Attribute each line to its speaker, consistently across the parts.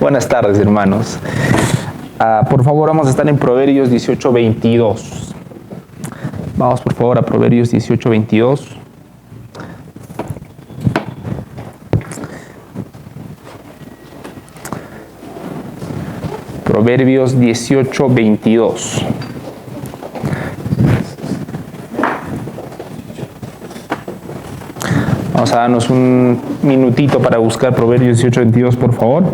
Speaker 1: Buenas tardes, hermanos. Por favor, vamos a estar en Proverbios 18:22. Vamos, por favor, a Proverbios 18:22. Proverbios 18:22. Vamos a darnos un minutito para buscar Proverbios 18:22, por favor.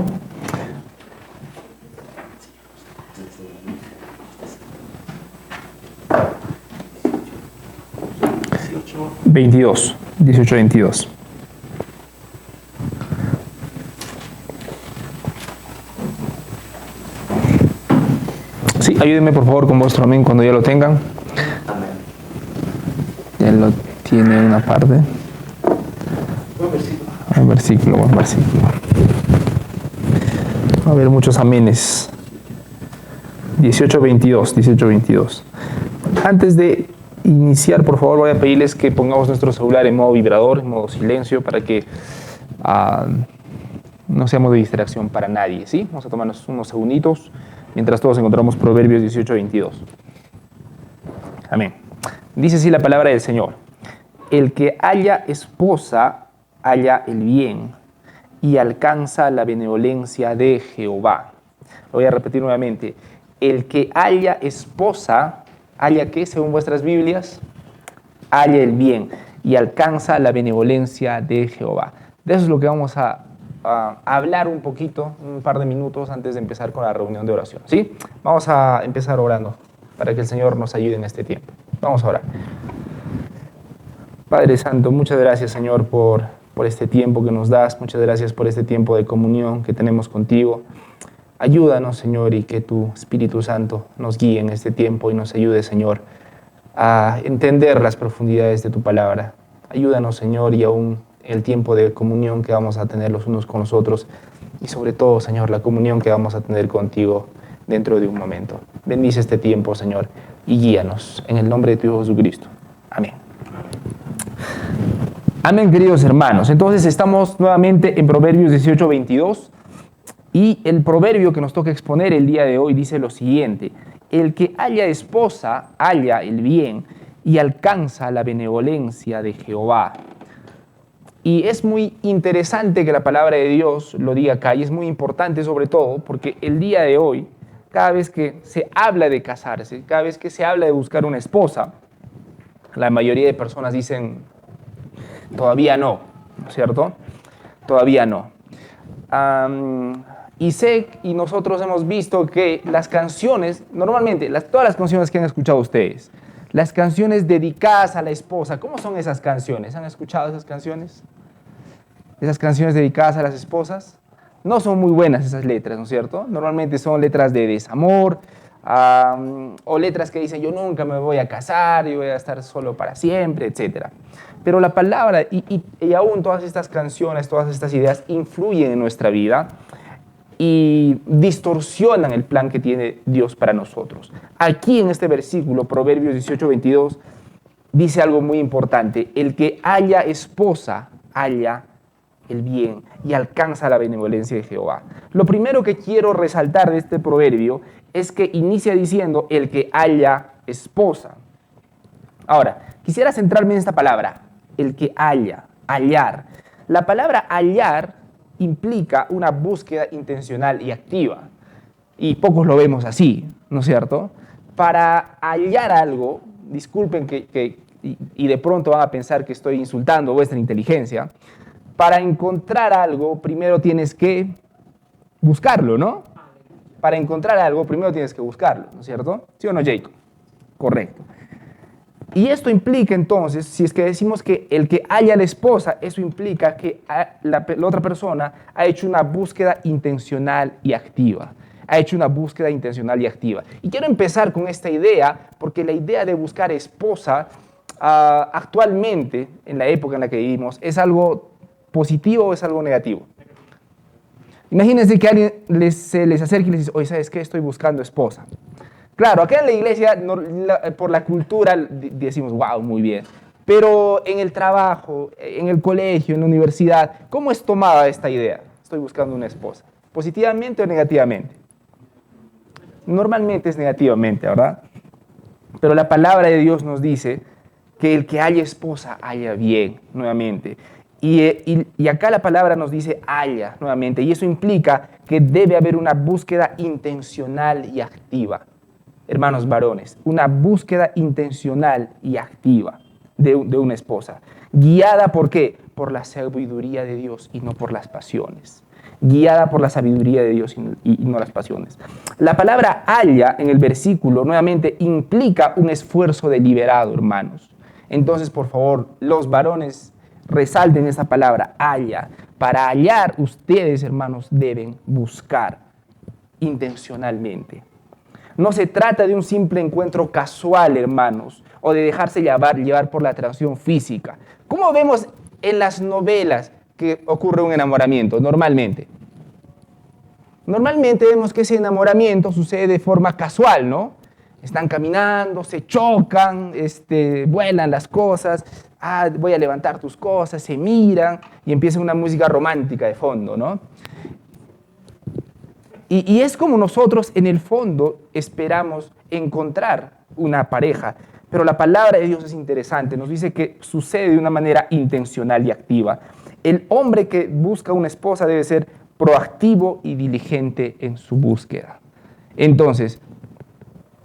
Speaker 1: Veintidós, 18:22. Sí, ayúdenme por favor con vuestro amén cuando ya lo tengan. Ya lo tiene una parte. Buen versículo. Va a haber muchos amenes. 18:22. Antes de iniciar, por favor, voy a pedirles que pongamos nuestro celular en modo vibrador, en modo silencio, para que no seamos de distracción para nadie, ¿sí? Vamos a tomarnos unos segunditos mientras todos encontramos Proverbios 18:22. Amén. Dice así la palabra del Señor: el que halla esposa halla el bien y alcanza la benevolencia de Jehová. Lo voy a repetir nuevamente. El que halla esposa, ¿halla qué según vuestras Biblias? Halla el bien y alcanza la benevolencia de Jehová. De eso es lo que vamos a hablar un poquito, un par de minutos antes de empezar con la reunión de oración, ¿sí? Vamos a empezar orando para que el Señor nos ayude en este tiempo. Vamos a orar. Padre Santo, muchas gracias, Señor, por este tiempo que nos das. Muchas gracias por este tiempo de comunión que tenemos contigo. Ayúdanos, Señor, y que tu Espíritu Santo nos guíe en este tiempo y nos ayude, Señor, a entender las profundidades de tu palabra. Ayúdanos, Señor, y aún el tiempo de comunión que vamos a tener los unos con los otros y sobre todo, Señor, la comunión que vamos a tener contigo dentro de un momento. Bendice este tiempo, Señor, y guíanos en el nombre de tu Hijo Jesucristo. Amén. Amén, queridos hermanos. Entonces estamos nuevamente en Proverbios 18:22 y el proverbio que nos toca exponer el día de hoy dice lo siguiente: el que halla esposa halla el bien y alcanza la benevolencia de Jehová. Y es muy interesante que la palabra de Dios lo diga acá, y es muy importante sobre todo porque el día de hoy, cada vez que se habla de casarse, cada vez que se habla de buscar una esposa, la mayoría de personas dicen: todavía no, ¿no es cierto? Todavía no. Y nosotros hemos visto que las canciones, normalmente, todas las canciones que han escuchado ustedes, las canciones dedicadas a la esposa, ¿cómo son esas canciones? ¿Han escuchado esas canciones? Esas canciones dedicadas a las esposas, no son muy buenas esas letras, ¿no es cierto? Normalmente son letras de desamor, o letras que dicen: yo nunca me voy a casar, yo voy a estar solo para siempre, etc. Pero la palabra y aún todas estas canciones, todas estas ideas influyen en nuestra vida y distorsionan el plan que tiene Dios para nosotros. Aquí en este versículo, Proverbios 18:22, dice algo muy importante: el que halla esposa halla el bien y alcanza la benevolencia de Jehová. Lo primero que quiero resaltar de este proverbio es que inicia diciendo: el que halla esposa. Ahora, quisiera centrarme en esta palabra, el que halla, hallar. La palabra hallar implica una búsqueda intencional y activa. Y pocos lo vemos así, ¿no es cierto? Para hallar algo, disculpen y de pronto van a pensar que estoy insultando vuestra inteligencia. Para encontrar algo, primero tienes que buscarlo, ¿no? Para encontrar algo, primero tienes que buscarlo, ¿no es cierto? ¿Sí o no, Jacob? Correcto. Y esto implica entonces, si es que decimos que el que halla a la esposa, eso implica que la otra persona ha hecho una búsqueda intencional y activa. Ha hecho una búsqueda intencional y activa. Y quiero empezar con esta idea, porque la idea de buscar esposa actualmente, en la época en la que vivimos, ¿es algo positivo o es algo negativo? Imagínense que alguien se les acerque y les dice: oye, ¿sabes qué? Estoy buscando esposa. Claro, acá en la iglesia, por la cultura, decimos: wow, muy bien. Pero en el trabajo, en el colegio, en la universidad, ¿cómo es tomada esta idea? Estoy buscando una esposa. ¿Positivamente o negativamente? Normalmente es negativamente, ¿verdad? Pero la palabra de Dios nos dice que el que haya esposa, haya bien, nuevamente. Y acá la palabra nos dice haya, nuevamente. Y eso implica que debe haber una búsqueda intencional y activa. Hermanos varones, una búsqueda intencional y activa de una esposa. Guiada ¿por qué? Por la sabiduría de Dios y no por las pasiones. Guiada por la sabiduría de Dios y no las pasiones. La palabra haya en el versículo nuevamente implica un esfuerzo deliberado, hermanos. Entonces, por favor, los varones resalten esa palabra, haya. Para hallar, ustedes, hermanos, deben buscar intencionalmente. No se trata de un simple encuentro casual, hermanos, o de dejarse llevar por la atracción física. ¿Cómo vemos en las novelas que ocurre un enamoramiento normalmente? Normalmente vemos que ese enamoramiento sucede de forma casual, ¿no? Están caminando, se chocan, vuelan las cosas, voy a levantar tus cosas, se miran y empieza una música romántica de fondo, ¿no? Y es como nosotros en el fondo esperamos encontrar una pareja, pero la palabra de Dios es interesante, nos dice que sucede de una manera intencional y activa. El hombre que busca una esposa debe ser proactivo y diligente en su búsqueda. Entonces,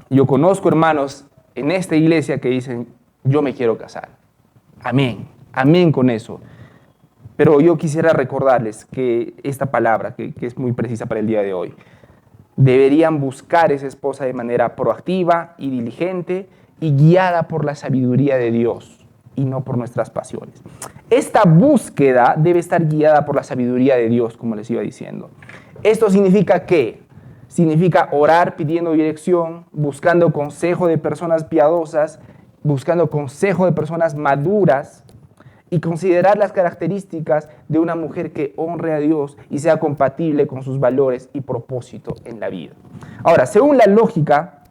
Speaker 1: yo conozco hermanos en esta iglesia que dicen, yo me quiero casar. Amén, amén con eso. Pero yo quisiera recordarles que esta palabra, que es muy precisa para el día de hoy, deberían buscar esa esposa de manera proactiva y diligente y guiada por la sabiduría de Dios y no por nuestras pasiones. Esta búsqueda debe estar guiada por la sabiduría de Dios, como les iba diciendo. ¿Esto significa qué? Significa orar pidiendo dirección, buscando consejo de personas piadosas, buscando consejo de personas maduras, y considerar las características de una mujer que honre a Dios y sea compatible con sus valores y propósito en la vida. Ahora, según la lógica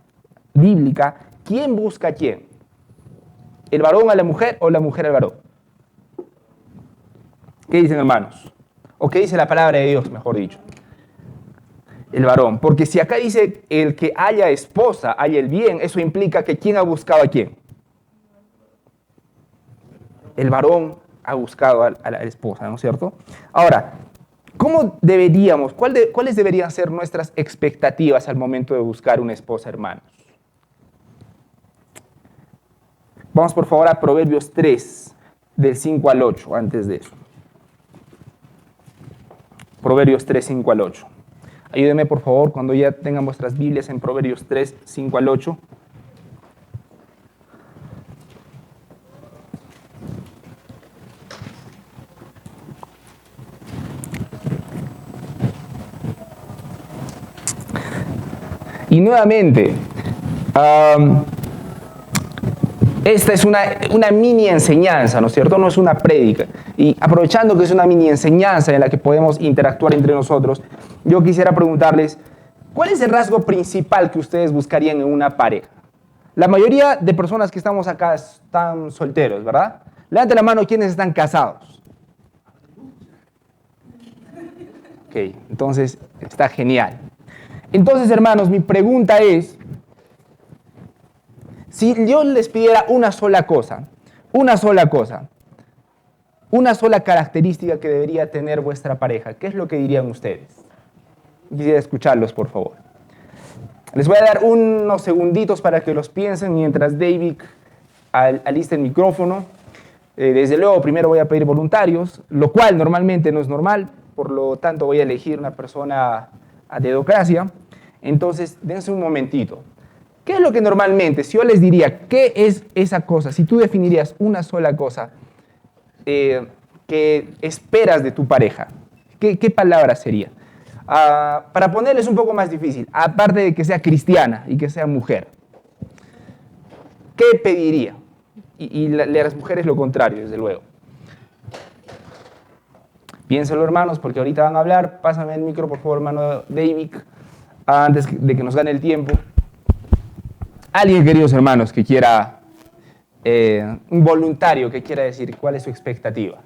Speaker 1: bíblica, ¿quién busca a quién? ¿El varón a la mujer o la mujer al varón? ¿Qué dicen, hermanos? ¿O qué dice la palabra de Dios, mejor dicho? El varón. Porque si acá dice el que haya esposa, haya el bien, eso implica que ¿quién ha buscado a quién? El varón ha buscado a la esposa, ¿no es cierto? Ahora, ¿cómo deberíamos, cuáles deberían ser nuestras expectativas al momento de buscar una esposa, hermanos? Vamos por favor a Proverbios 3, del 5 al 8, antes de eso. Proverbios 3, 5 al 8. Ayúdenme por favor cuando ya tengan vuestras Biblias en Proverbios 3, 5 al 8. Y nuevamente, esta es una mini enseñanza, ¿no es cierto? No es una prédica. Y aprovechando que es una mini enseñanza en la que podemos interactuar entre nosotros, yo quisiera preguntarles, ¿cuál es el rasgo principal que ustedes buscarían en una pareja? La mayoría de personas que estamos acá están solteros, ¿verdad? Levanten la mano quienes están casados. Ok, entonces está genial. Entonces, hermanos, mi pregunta es, si yo les pidiera una sola característica que debería tener vuestra pareja, ¿qué es lo que dirían ustedes? Quisiera escucharlos, por favor. Les voy a dar unos segunditos para que los piensen mientras David alista el micrófono. Desde luego, primero voy a pedir voluntarios, lo cual normalmente no es normal, por lo tanto voy a elegir una persona a dedocracia. Entonces, dense un momentito. ¿Qué es lo que normalmente, si yo les diría, qué es esa cosa? Si tú definirías una sola cosa que esperas de tu pareja, ¿qué palabra sería? Para ponerles un poco más difícil, aparte de que sea cristiana y que sea mujer, ¿qué pediría? Y las mujeres lo contrario, desde luego. Piénselo, hermanos, porque ahorita van a hablar. Pásame el micro, por favor, hermano David, antes de que nos gane el tiempo. Alguien, queridos hermanos, que quiera, un voluntario que quiera decir cuál es su expectativa.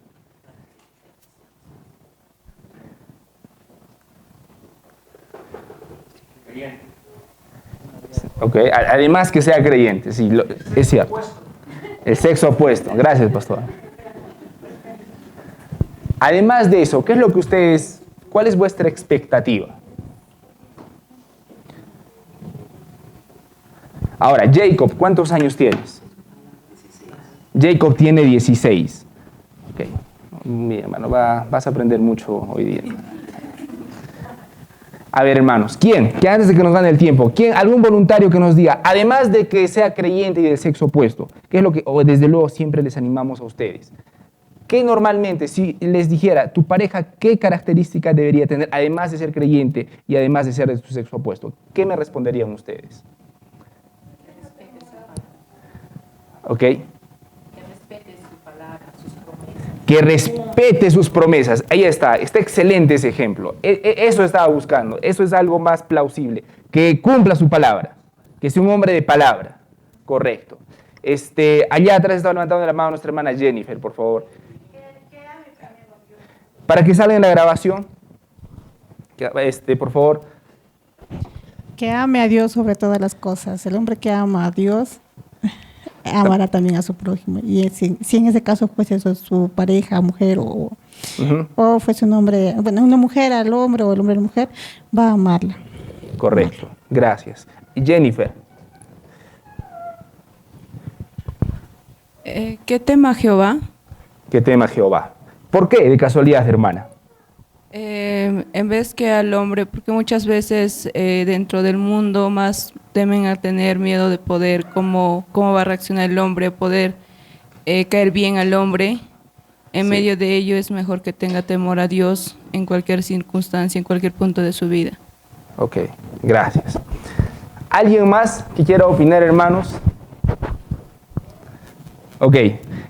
Speaker 1: Ok, además que sea creyente, sí, es cierto. El sexo opuesto. Gracias, pastor. Además de eso, ¿qué es lo que ustedes, cuál es vuestra expectativa? Ahora, Jacob, ¿cuántos años tienes? 16. Jacob tiene 16. Ok, bien, hermano, vas a aprender mucho hoy día. A ver, hermanos, ¿quién? Que antes de que nos gane el tiempo, ¿quién? Algún voluntario que nos diga, además de que sea creyente y del sexo opuesto, ¿qué es lo que, o desde luego siempre les animamos a ustedes? ¿Qué normalmente, si les dijera, tu pareja, qué características debería tener, además de ser creyente y además de ser de su sexo opuesto? ¿Qué me responderían ustedes? ¿Ok?
Speaker 2: Que respete su palabra, sus promesas.
Speaker 1: Que respete sus promesas. Ahí está excelente ese ejemplo. Eso estaba buscando, eso es algo más plausible. Que cumpla su palabra, que sea un hombre de palabra. Correcto. Allá atrás estaba levantando la mano nuestra hermana Jennifer, por favor. Para que salga en la grabación, por favor.
Speaker 3: Que ame a Dios sobre todas las cosas. El hombre que ama a Dios amará también a su prójimo. Y si en ese caso fuese eso, su pareja, mujer o fuese un hombre, bueno, una mujer al hombre o el hombre a la mujer, va a amarla.
Speaker 1: Correcto, gracias. Y Jennifer.
Speaker 4: ¿Qué tema Jehová?
Speaker 1: ¿Qué tema Jehová? ¿Por qué, de casualidad, hermana?
Speaker 4: En vez que al hombre, porque muchas veces dentro del mundo más temen a tener miedo de poder, cómo va a reaccionar el hombre, poder caer bien al hombre. En medio de ello es mejor que tenga temor a Dios en cualquier circunstancia, en cualquier punto de su vida.
Speaker 1: Ok, gracias. ¿Alguien más que quiera opinar, hermanos? Ok,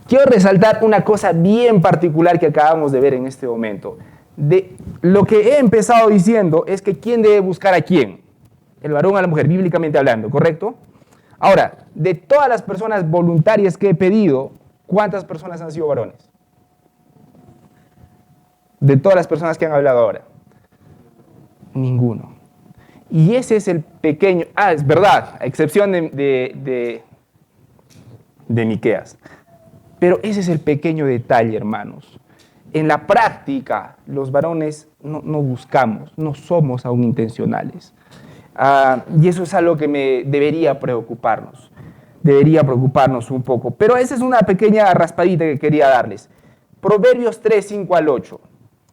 Speaker 1: quiero resaltar una cosa bien particular que acabamos de ver en este momento. De lo que he empezado diciendo es que ¿quién debe buscar a quién? El varón a la mujer, bíblicamente hablando, ¿correcto? Ahora, de todas las personas voluntarias que he pedido, ¿cuántas personas han sido varones? De todas las personas que han hablado ahora. Ninguno. Y ese es el pequeño... es verdad, a excepción de Miqueas. Pero ese es el pequeño detalle, hermanos. En la práctica, los varones no buscamos, no somos aún intencionales. Y eso es algo que debería preocuparnos un poco. Pero esa es una pequeña raspadita que quería darles. Proverbios 3, 5 al 8.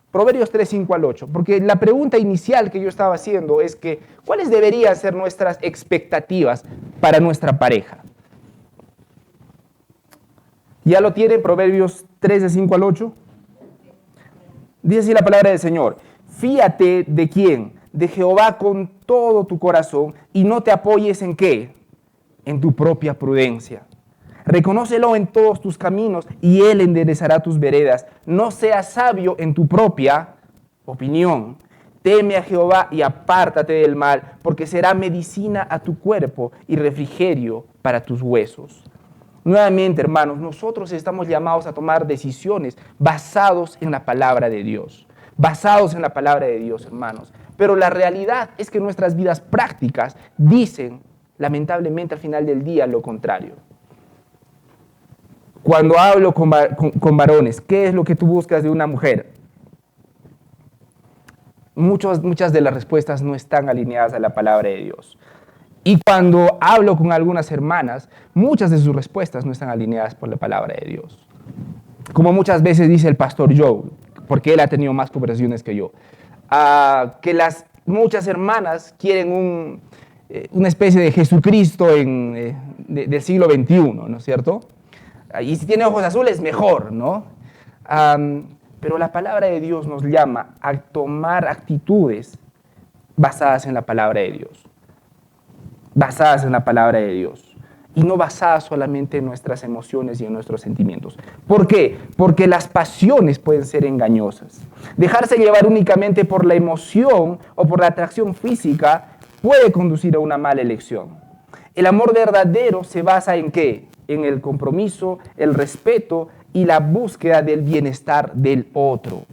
Speaker 1: Proverbios 3, 5 al 8. Porque la pregunta inicial que yo estaba haciendo es que, ¿cuáles deberían ser nuestras expectativas para nuestra pareja? ¿Ya lo tienen? Proverbios 3, de 5 al 8. Dice así la palabra del Señor. Fíate de quién, de Jehová con todo tu corazón y no te apoyes en qué, en tu propia prudencia. Reconócelo en todos tus caminos y Él enderezará tus veredas. No seas sabio en tu propia opinión. Teme a Jehová y apártate del mal, porque será medicina a tu cuerpo y refrigerio para tus huesos. Nuevamente, hermanos, nosotros estamos llamados a tomar decisiones basados en la palabra de Dios. Basados en la palabra de Dios, hermanos. Pero la realidad es que nuestras vidas prácticas dicen, lamentablemente, al final del día, lo contrario. Cuando hablo con varones, ¿qué es lo que tú buscas de una mujer? Muchas de las respuestas no están alineadas a la palabra de Dios. Y cuando hablo con algunas hermanas, muchas de sus respuestas no están alineadas por la palabra de Dios. Como muchas veces dice el pastor Joe, porque él ha tenido más conversaciones que yo, que muchas hermanas quieren una especie de Jesucristo del siglo XXI, ¿no es cierto? Y si tiene ojos azules, mejor, ¿no? Pero la palabra de Dios nos llama a tomar actitudes basadas en la palabra de Dios. Basadas en la palabra de Dios y no basadas solamente en nuestras emociones y en nuestros sentimientos. ¿Por qué? Porque las pasiones pueden ser engañosas. Dejarse llevar únicamente por la emoción o por la atracción física puede conducir a una mala elección. El amor verdadero se basa ¿en qué? En el compromiso, el respeto y la búsqueda del bienestar del otro.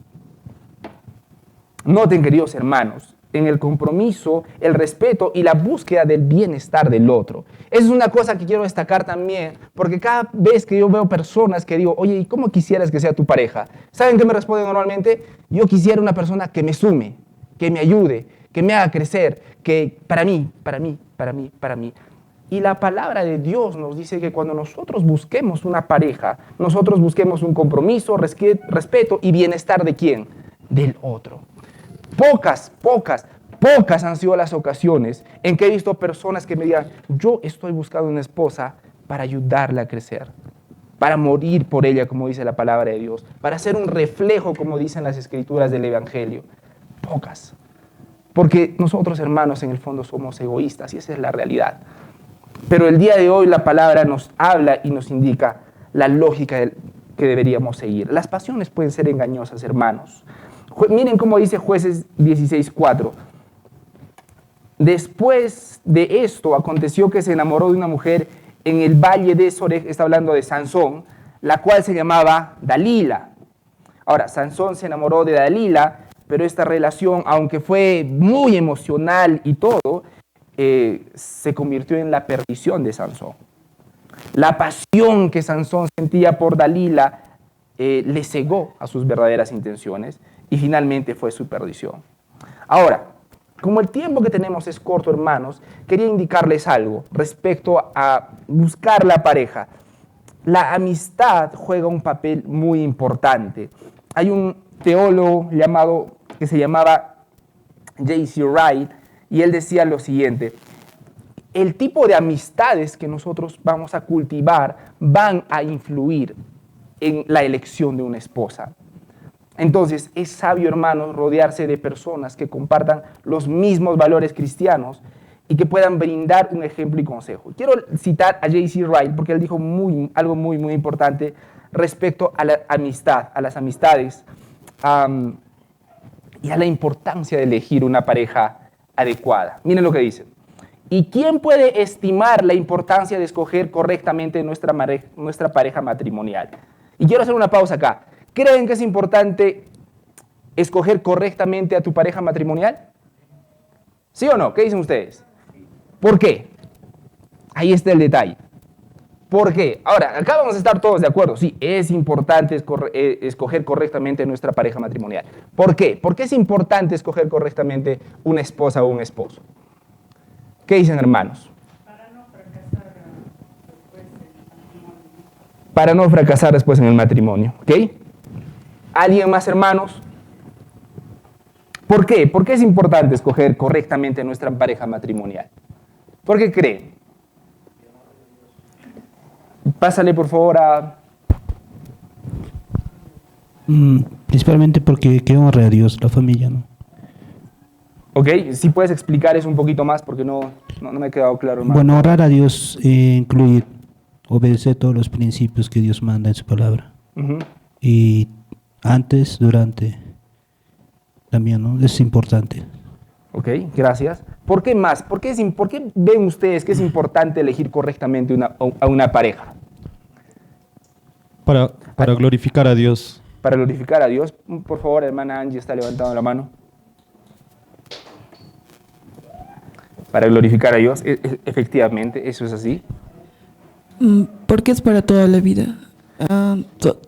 Speaker 1: Noten, queridos hermanos, en el compromiso, el respeto y la búsqueda del bienestar del otro. Esa es una cosa que quiero destacar también, porque cada vez que yo veo personas que digo, oye, ¿y cómo quisieras que sea tu pareja? ¿Saben qué me responden normalmente? Yo quisiera una persona que me sume, que me ayude, que me haga crecer, que para mí. Y la palabra de Dios nos dice que cuando nosotros busquemos una pareja, nosotros busquemos un compromiso, respeto y bienestar ¿de quién? Del otro. Pocas han sido las ocasiones en que he visto personas que me digan, yo estoy buscando una esposa para ayudarla a crecer, para morir por ella, como dice la palabra de Dios, para ser un reflejo, como dicen las escrituras del Evangelio. Pocas. Porque nosotros, hermanos, en el fondo somos egoístas y esa es la realidad. Pero el día de hoy la palabra nos habla y nos indica la lógica que deberíamos seguir. Las pasiones pueden ser engañosas, hermanos. Miren cómo dice Jueces 16:4. Después de esto aconteció que se enamoró de una mujer en el valle de Soreg, está hablando de Sansón, la cual se llamaba Dalila. Ahora, Sansón se enamoró de Dalila, pero esta relación, aunque fue muy emocional y todo, se convirtió en la perdición de Sansón. La pasión que Sansón sentía por Dalila le cegó a sus verdaderas intenciones y finalmente fue su perdición. Ahora, como el tiempo que tenemos es corto, hermanos, quería indicarles algo respecto a buscar la pareja. La amistad juega un papel muy importante. Hay un teólogo que se llamaba J.C. Wright, y él decía lo siguiente: el tipo de amistades que nosotros vamos a cultivar van a influir en la elección de una esposa. Entonces, es sabio, hermanos, rodearse de personas que compartan los mismos valores cristianos y que puedan brindar un ejemplo y consejo. Quiero citar a J.C. Wright porque él dijo algo muy importante respecto a la amistad, a las amistades y a la importancia de elegir una pareja adecuada. Miren lo que dice. ¿Y quién puede estimar la importancia de escoger correctamente nuestra pareja matrimonial? Y quiero hacer una pausa acá. ¿Creen que es importante escoger correctamente a tu pareja matrimonial? ¿Sí o no? ¿Qué dicen ustedes? ¿Por qué? Ahí está el detalle. ¿Por qué? Ahora, acá vamos a estar todos de acuerdo. Sí, es importante escoger correctamente nuestra pareja matrimonial. ¿Por qué? ¿Por qué es importante escoger correctamente una esposa o un esposo? ¿Qué dicen, hermanos? Para no fracasar después en el matrimonio. ¿Ok? ¿Alguien más, hermanos? ¿Por qué? ¿Por qué es importante escoger correctamente nuestra pareja matrimonial? ¿Por qué creen? Pásale, por favor, a...
Speaker 5: Principalmente porque que honra a Dios, la familia, ¿no?
Speaker 1: Ok, si puedes explicar eso un poquito más porque no me ha quedado claro, hermano.
Speaker 5: Bueno, honrar a Dios incluye obedecer todos los principios que Dios manda en su palabra.
Speaker 1: Uh-huh.
Speaker 5: Y antes, durante, también, ¿no? Es importante.
Speaker 1: Ok, gracias. ¿Por qué más? ¿Por qué ven ustedes que es importante elegir correctamente a una pareja?
Speaker 6: Para glorificar a Dios.
Speaker 1: Para glorificar a Dios. Por favor, hermana Angie está levantando la mano. Para glorificar a Dios, efectivamente, eso es así.
Speaker 7: Porque es para toda la vida.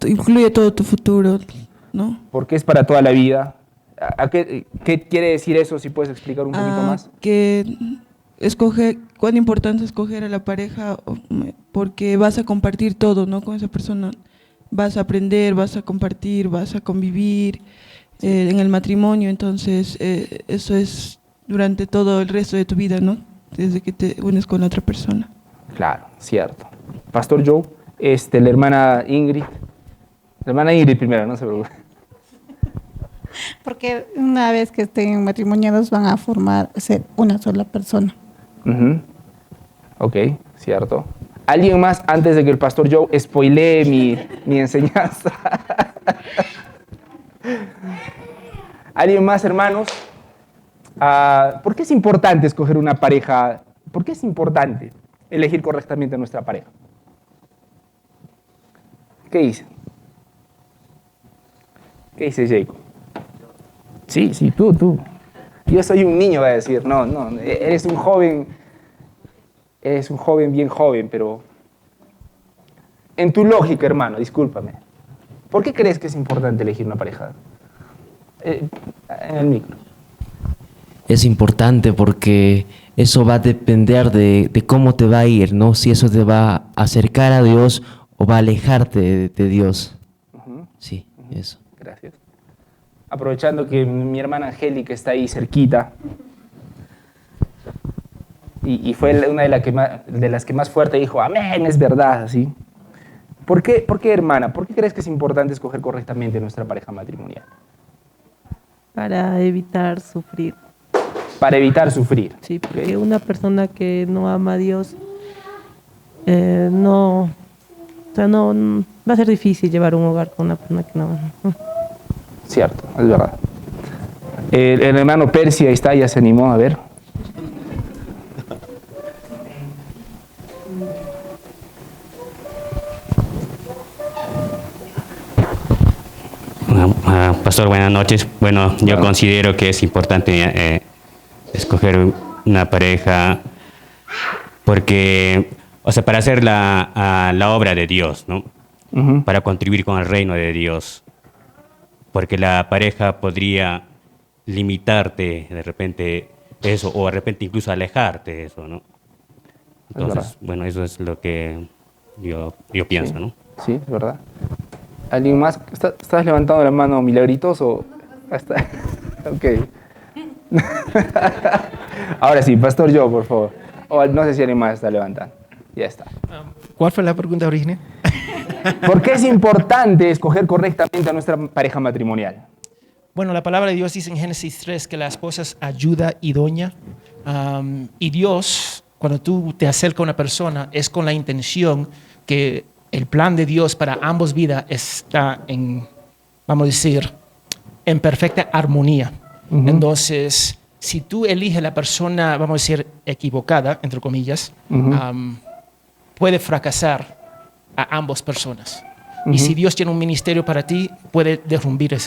Speaker 7: Incluye todo tu futuro, ¿no?
Speaker 1: Porque es para toda la vida. ¿Qué quiere decir eso? Si puedes explicar un poquito más.
Speaker 7: Que cuán importante es escoger a la pareja, porque vas a compartir todo, ¿no? Con esa persona. Vas a aprender, vas a compartir, vas a convivir en el matrimonio. Entonces, eso es durante todo el resto de tu vida, ¿no? Desde que te unes con otra persona.
Speaker 1: Claro, cierto. Pastor Joe, la hermana Ingrid. La hermana Ingrid primero, no se preocupe.
Speaker 3: Porque una vez que estén matrimoniados van a ser una sola persona.
Speaker 1: Uh-huh. Ok, cierto. ¿Alguien más antes de que el pastor Joe spoilee mi enseñanza? ¿Alguien más, hermanos? ¿Por qué es importante escoger una pareja? ¿Por qué es importante elegir correctamente a nuestra pareja? ¿Qué dice? ¿Qué dice Jacob? Sí, tú. Yo soy un niño, va a decir. No, eres un joven bien joven, pero en tu lógica, hermano, discúlpame. ¿Por qué crees que es importante elegir una pareja? En el micro.
Speaker 8: Es importante porque eso va a depender de cómo te va a ir, ¿no? Si eso te va a acercar a Dios o va a alejarte de Dios. Sí, eso.
Speaker 1: Gracias. Aprovechando que mi hermana Angélica está ahí cerquita y fue una de las que más fuerte dijo, amén, es verdad, así. ¿Por qué, hermana? ¿Por qué crees que es importante escoger correctamente nuestra pareja matrimonial?
Speaker 9: Para evitar sufrir.
Speaker 1: Para evitar sufrir.
Speaker 9: Sí, porque una persona que no ama a Dios, no va a ser difícil llevar un hogar con una persona que no ama.
Speaker 1: Cierto, es verdad. El hermano Percy ahí está, ya se animó, a ver.
Speaker 10: Pastor, buenas noches. Bueno, yo considero que es importante escoger una pareja porque, o sea, para hacer la obra de Dios, ¿no? Para contribuir con el reino de Dios. Porque la pareja podría limitarte de repente eso, o de repente incluso alejarte de eso, ¿no? Entonces, bueno, eso es lo que yo pienso,
Speaker 1: sí,
Speaker 10: ¿no?
Speaker 1: Sí, es verdad. ¿Alguien más? ¿Estás levantando la mano, Milagritos? ¿O hasta? Ok. Ahora sí, Pastor Joe, por favor. O no sé si alguien más está levantando. Ya está.
Speaker 11: ¿Cuál fue la pregunta original?
Speaker 1: ¿Por qué es importante escoger correctamente a nuestra pareja matrimonial?
Speaker 11: Bueno, la palabra de Dios dice en Génesis 3 que la esposa es ayuda idónea. Y Dios, cuando tú te acercas a una persona, es con la intención que el plan de Dios para ambos vidas está en, vamos a decir, en perfecta armonía. Entonces, si tú eliges la persona, vamos a decir, equivocada, entre comillas, puede fracasar a ambas personas. Y si Dios tiene un ministerio para ti, puede derrumbar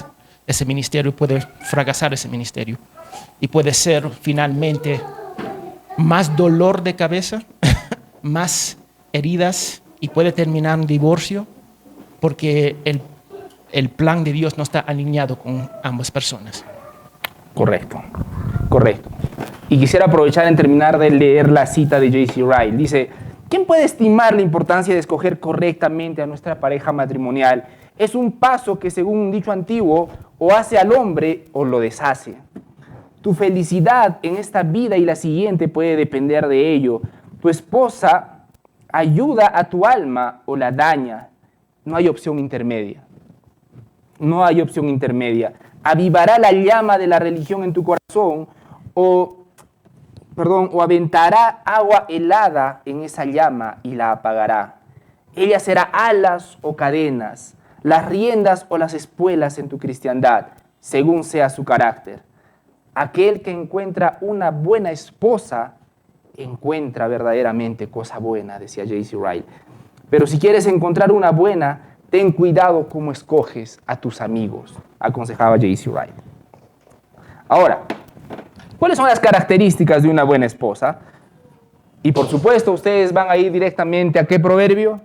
Speaker 11: ese ministerio, puede fracasar ese ministerio. Y puede ser finalmente más dolor de cabeza, más heridas, y puede terminar en divorcio porque el plan de Dios no está alineado con ambas personas.
Speaker 1: Correcto, correcto. Y quisiera aprovechar en terminar de leer la cita de J.C. Ryle. Dice, ¿quién puede estimar la importancia de escoger correctamente a nuestra pareja matrimonial? Es un paso que, según un dicho antiguo, o hace al hombre o lo deshace. Tu felicidad en esta vida y la siguiente puede depender de ello. Tu esposa ayuda a tu alma o la daña. No hay opción intermedia. No hay opción intermedia. Avivará la llama de la religión en tu corazón o aventará agua helada en esa llama y la apagará. Ella será alas o cadenas, las riendas o las espuelas en tu cristiandad, según sea su carácter. Aquel que encuentra una buena esposa encuentra verdaderamente cosa buena, decía J.C. Ryle. Pero si quieres encontrar una buena, ten cuidado cómo escoges a tus amigos, aconsejaba J.C. Ryle. Ahora, ¿cuáles son las características de una buena esposa? Y por supuesto, ustedes van a ir directamente ¿a qué proverbio?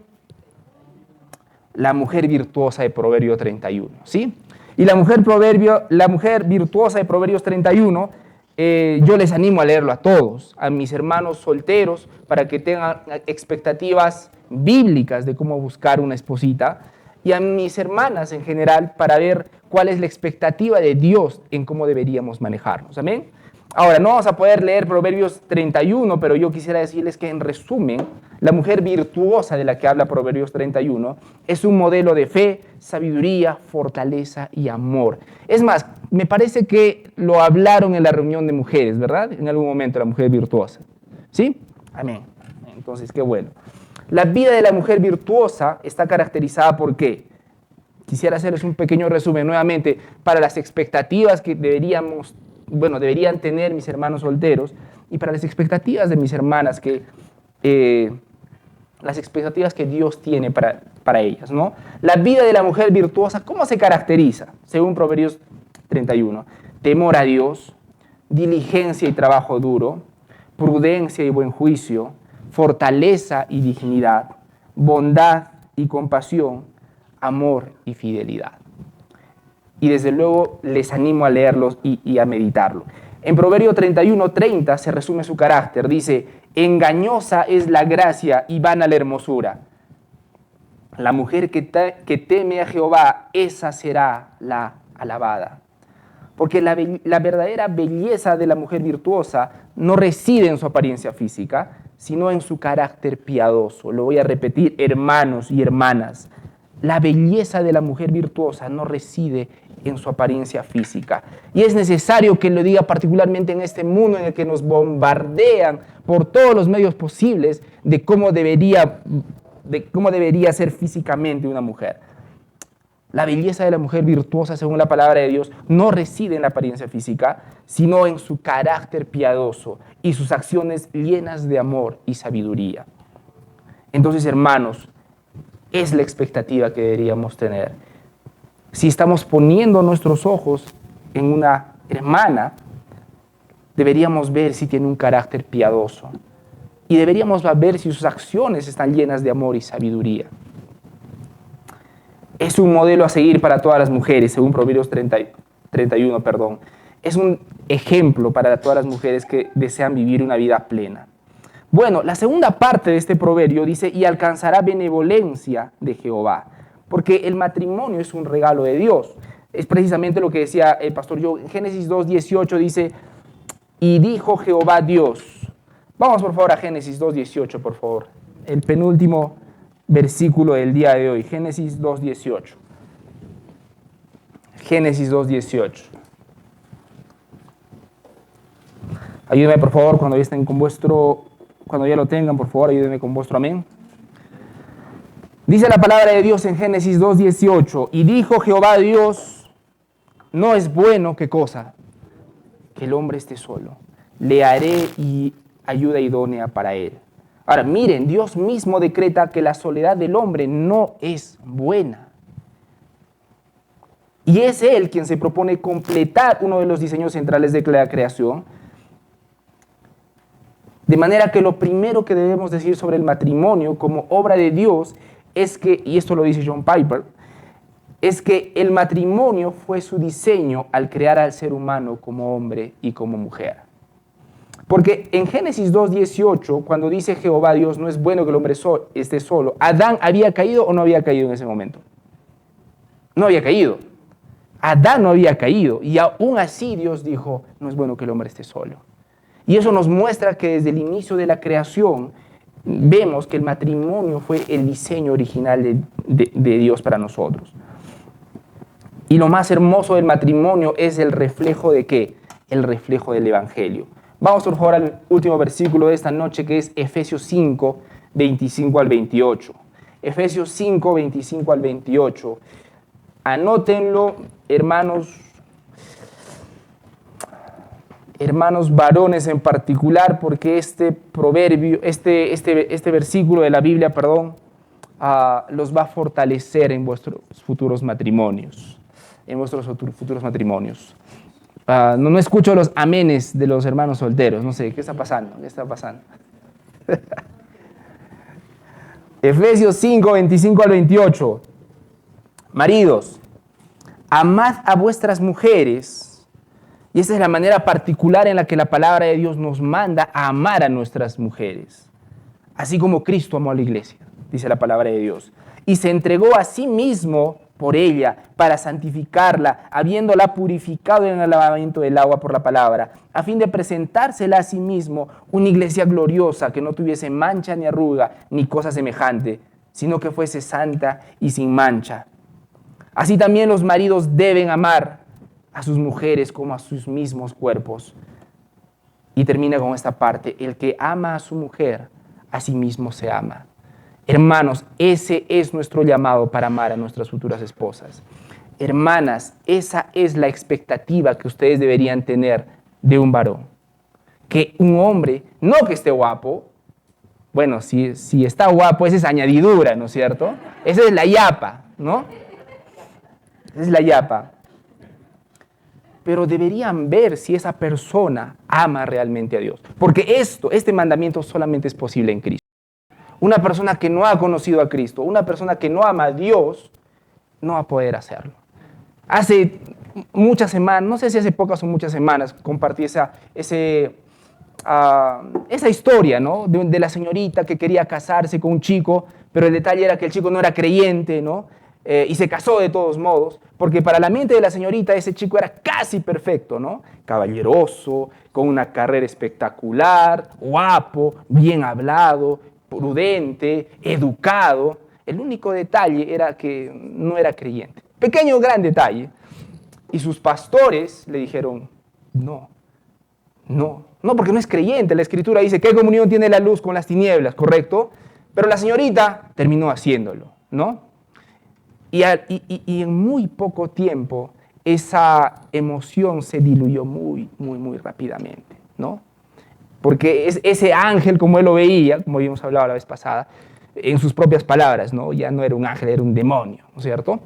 Speaker 1: La mujer virtuosa de Proverbio 31, ¿sí? Y la mujer virtuosa de Proverbios 31, yo les animo a leerlo a todos, a mis hermanos solteros, para que tengan expectativas bíblicas de cómo buscar una esposita, y a mis hermanas en general para ver cuál es la expectativa de Dios en cómo deberíamos manejarnos. ¿Amén? Ahora, no vamos a poder leer Proverbios 31, pero yo quisiera decirles que en resumen, la mujer virtuosa de la que habla Proverbios 31 es un modelo de fe, sabiduría, fortaleza y amor. Es más, me parece que lo hablaron en la reunión de mujeres, ¿verdad? En algún momento, la mujer virtuosa. ¿Sí? Amén. Entonces, qué bueno. La vida de la mujer virtuosa está caracterizada por ¿qué? Quisiera hacerles un pequeño resumen nuevamente para las expectativas que deberían tener mis hermanos solteros y para las expectativas de mis hermanas las expectativas que Dios tiene para ellas, ¿no? La vida de la mujer virtuosa, ¿cómo se caracteriza? Según Proverbios 31, temor a Dios, diligencia y trabajo duro, prudencia y buen juicio, fortaleza y dignidad, bondad y compasión, amor y fidelidad. Y desde luego les animo a leerlos y a meditarlo. En Proverbio 31:30 se resume su carácter. Dice, engañosa es la gracia y vana la hermosura. La mujer que teme a Jehová, esa será la alabada. Porque la verdadera belleza de la mujer virtuosa no reside en su apariencia física, sino en su carácter piadoso. Lo voy a repetir, hermanos y hermanas. La belleza de la mujer virtuosa no reside en su apariencia física. Y es necesario que lo diga particularmente en este mundo en el que nos bombardean por todos los medios posibles de cómo debería ser físicamente una mujer. La belleza de la mujer virtuosa, según la palabra de Dios, no reside en la apariencia física, sino en su carácter piadoso y sus acciones llenas de amor y sabiduría. Entonces, hermanos, es la expectativa que deberíamos tener. Si estamos poniendo nuestros ojos en una hermana, deberíamos ver si tiene un carácter piadoso y deberíamos ver si sus acciones están llenas de amor y sabiduría. Es un modelo a seguir para todas las mujeres, según Proverbios 31. Es un ejemplo para todas las mujeres que desean vivir una vida plena. Bueno, la segunda parte de este proverbio dice, y alcanzará benevolencia de Jehová, porque el matrimonio es un regalo de Dios. Es precisamente lo que decía el pastor Joe. En Génesis 2:18 dice, y dijo Jehová Dios. Vamos por favor a Génesis 2:18, por favor. El penúltimo versículo del día de hoy, Génesis 2:18. Génesis 2:18. Ayúdenme por favor cuando ya lo tengan, por favor, ayúdenme con vuestro amén. Dice la palabra de Dios en Génesis 2:18, y dijo Jehová Dios, no es bueno, ¿qué cosa? Que el hombre esté solo. Le haré ayuda idónea para él. Ahora, miren, Dios mismo decreta que la soledad del hombre no es buena. Y es Él quien se propone completar uno de los diseños centrales de la creación. De manera que lo primero que debemos decir sobre el matrimonio como obra de Dios es que, y esto lo dice John Piper, es que el matrimonio fue su diseño al crear al ser humano como hombre y como mujer. Porque en Génesis 2:18, cuando dice Jehová Dios, no es bueno que el hombre esté solo, ¿Adán había caído o no había caído en ese momento? No había caído. Adán no había caído y aún así Dios dijo, no es bueno que el hombre esté solo. Y eso nos muestra que desde el inicio de la creación vemos que el matrimonio fue el diseño original de Dios para nosotros. Y lo más hermoso del matrimonio es el reflejo ¿de qué? El reflejo del Evangelio. Vamos por favor al último versículo de esta noche, que es Efesios 5, 25 al 28. Efesios 5, 25 al 28. Anótenlo, hermanos varones en particular, porque este proverbio, este versículo de la Biblia, los va a fortalecer en vuestros futuros matrimonios. No escucho los amenes de los hermanos solteros. No sé, ¿qué está pasando? Efesios 5, 25 al 28. Maridos, amad a vuestras mujeres. Y esa es la manera particular en la que la palabra de Dios nos manda a amar a nuestras mujeres. Así como Cristo amó a la iglesia, dice la palabra de Dios. Y se entregó a sí mismo por ella, para santificarla, habiéndola purificado en el lavamiento del agua por la palabra, a fin de presentársela a sí mismo una iglesia gloriosa, que no tuviese mancha ni arruga, ni cosa semejante, sino que fuese santa y sin mancha. Así también los maridos deben amar a sus mujeres como a sus mismos cuerpos. Y termina con esta parte, el que ama a su mujer, a sí mismo se ama. Hermanos, ese es nuestro llamado para amar a nuestras futuras esposas. Hermanas, esa es la expectativa que ustedes deberían tener de un varón. Que un hombre, no que esté guapo, bueno, si está guapo, esa es añadidura, ¿no es cierto? Esa es la yapa, ¿no? Esa es la yapa. pero deberían ver si esa persona ama realmente a Dios. Porque este mandamiento solamente es posible en Cristo. Una persona que no ha conocido a Cristo, una persona que no ama a Dios, no va a poder hacerlo. Hace muchas semanas, no sé si hace pocas o muchas semanas, compartí esa historia, ¿no? de la señorita que quería casarse con un chico, pero el detalle era que el chico no era creyente, ¿no? Y se casó de todos modos, porque para la mente de la señorita ese chico era casi perfecto, ¿no? Caballeroso, con una carrera espectacular, guapo, bien hablado, prudente, educado. El único detalle era que no era creyente. Pequeño o gran detalle. Y sus pastores le dijeron, no, porque no es creyente. La Escritura dice, ¿qué comunión tiene la luz con las tinieblas? ¿Correcto? Pero la señorita terminó haciéndolo, ¿no? Y en muy poco tiempo esa emoción se diluyó muy rápidamente, ¿no? Porque ese ángel, como él lo veía, como habíamos hablado la vez pasada, en sus propias palabras, ¿no? Ya no era un ángel, era un demonio, ¿no es cierto?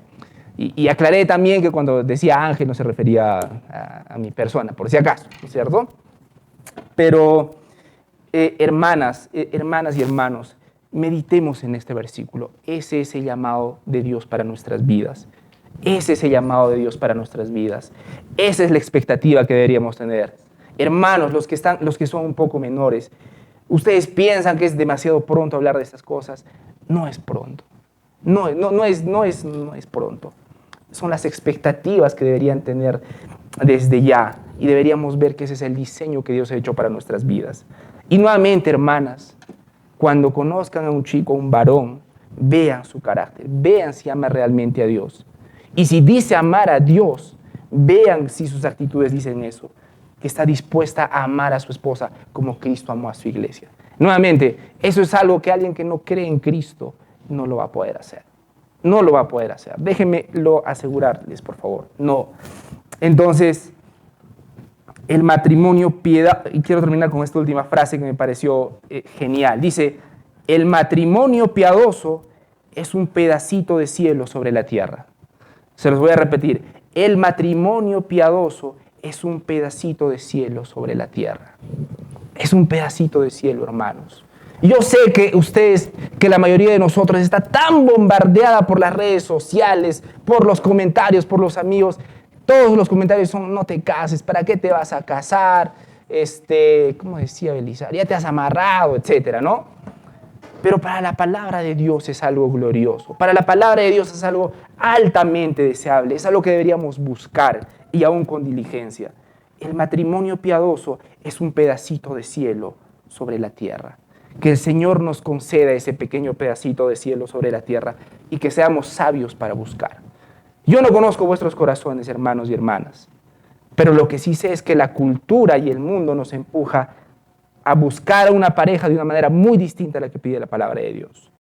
Speaker 1: Y aclaré también que cuando decía ángel no se refería a mi persona, por si acaso, ¿no es cierto? Pero, hermanas y hermanos, meditemos en este versículo. Ese es el llamado de Dios para nuestras vidas. Ese es el llamado de Dios para nuestras vidas. Esa es la expectativa que deberíamos tener. Hermanos, los que son un poco menores, ustedes piensan que es demasiado pronto hablar de estas cosas. No es pronto. No es pronto. Son las expectativas que deberían tener desde ya. Y deberíamos ver que ese es el diseño que Dios ha hecho para nuestras vidas. Y nuevamente, hermanas, cuando conozcan a un chico, a un varón, vean su carácter, vean si ama realmente a Dios. Y si dice amar a Dios, vean si sus actitudes dicen eso, que está dispuesta a amar a su esposa como Cristo amó a su iglesia. Nuevamente, eso es algo que alguien que no cree en Cristo no lo va a poder hacer. No lo va a poder hacer. Déjenmelo asegurarles, por favor. No. Entonces, el matrimonio piedad, y quiero terminar con esta última frase que me pareció genial. Dice, el matrimonio piadoso es un pedacito de cielo sobre la tierra. Se los voy a repetir. El matrimonio piadoso es un pedacito de cielo sobre la tierra. Es un pedacito de cielo, hermanos. Y yo sé que ustedes, que la mayoría de nosotros está tan bombardeada por las redes sociales, por los comentarios, por los amigos. Todos los comentarios son, no te cases, ¿para qué te vas a casar? ¿Cómo decía Belizar? Ya te has amarrado, etcétera, ¿no? Pero para la palabra de Dios es algo glorioso. Para la palabra de Dios es algo altamente deseable. Es algo que deberíamos buscar y aún con diligencia. El matrimonio piadoso es un pedacito de cielo sobre la tierra. Que el Señor nos conceda ese pequeño pedacito de cielo sobre la tierra y que seamos sabios para buscar. Yo no conozco vuestros corazones, hermanos y hermanas, pero lo que sí sé es que la cultura y el mundo nos empuja a buscar a una pareja de una manera muy distinta a la que pide la palabra de Dios.